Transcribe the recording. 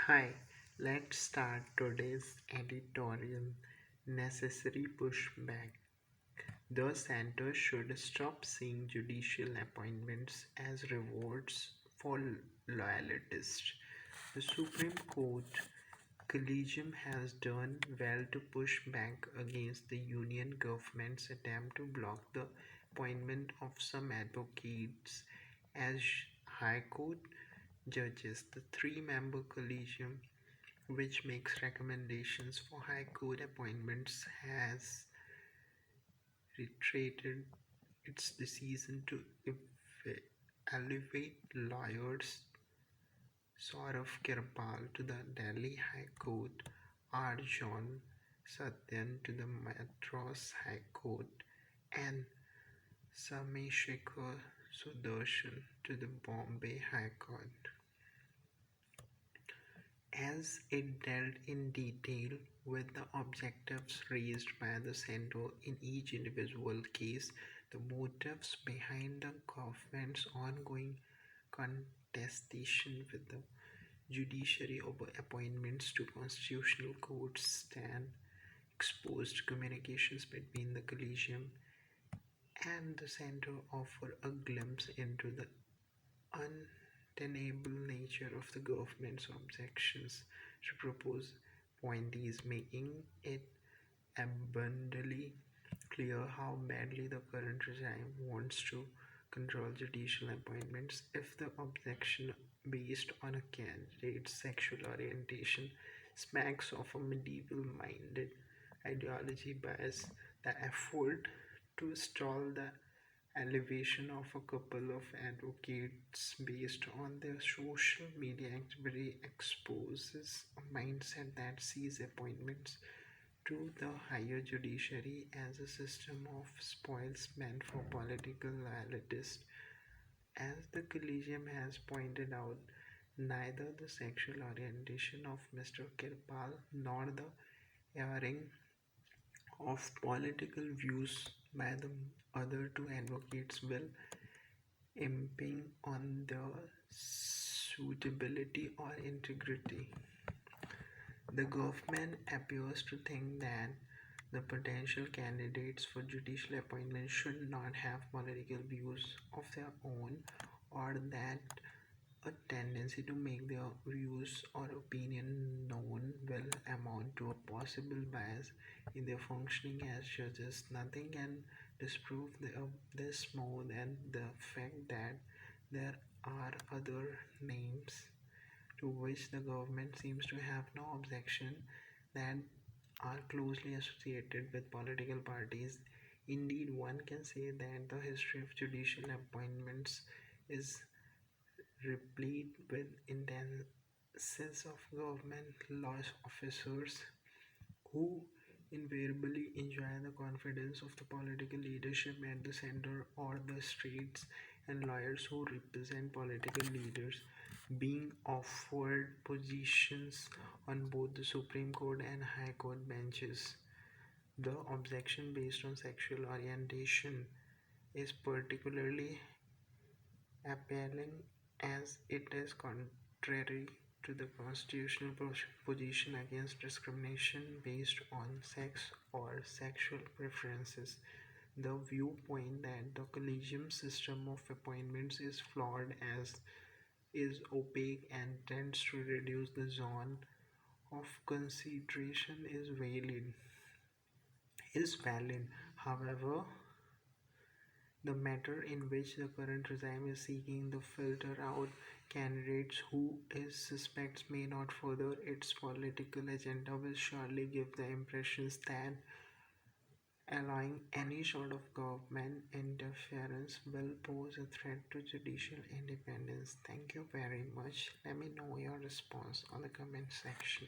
Hi, let's start today's editorial. Necessary pushback. The center should stop seeing judicial appointments as rewards for loyalists. The Supreme Court Collegium has done well to push back against the Union government's attempt to block the appointment of some advocates as High Court judges. The three-member collegium, which makes recommendations for High Court appointments, has reiterated its decision to elevate lawyers Saurav Kirpal to the Delhi High Court, R. John Satyan to the Madras High Court, and Sameshekar Sudarshan to the Bombay High Court. As it dealt in detail with the objectives raised by the center in each individual case, the motives behind the government's ongoing contestation with the judiciary over appointments to constitutional courts stand exposed. Communications between the collegium and the center offer a glimpse into the untenable nature of the government's objections to propose appointees, making it abundantly clear how badly the current regime wants to control judicial appointments. If the objection based on a candidate's sexual orientation smacks of a medieval minded ideology bias, the effort to stall the elevation of a couple of advocates based on their social media activity exposes a mindset that sees appointments to the higher judiciary as a system of spoils meant for political loyalists. As the Collegium has pointed out, neither the sexual orientation of Mr. Kirpal nor the airing of political views by the other two advocates will impinge on their suitability or integrity. The government appears to think that the potential candidates for judicial appointment should not have political views of their own, or that a tendency to make their views or opinion known will amount to a possible bias in their functioning as judges. Nothing can disprove this more than the fact that there are other names to which the government seems to have no objection that are closely associated with political parties. Indeed, one can say that the history of judicial appointments is replete with instances of government law officers who invariably enjoy the confidence of the political leadership at the center or the states, and lawyers who represent political leaders being offered positions on both the Supreme Court and High Court benches. The objection based on sexual orientation is particularly appalling as it is contrary to the constitutional position against discrimination based on sex or sexual preferences. The viewpoint that the collegium system of appointments is flawed as is opaque and tends to reduce the zone of consideration is valid. However, the manner in which the current regime is seeking to filter out candidates who it suspects may not further its political agenda will surely give the impressions that allowing any sort of government interference will pose a threat to judicial independence. Thank you very much. Let me know your response on the comment section.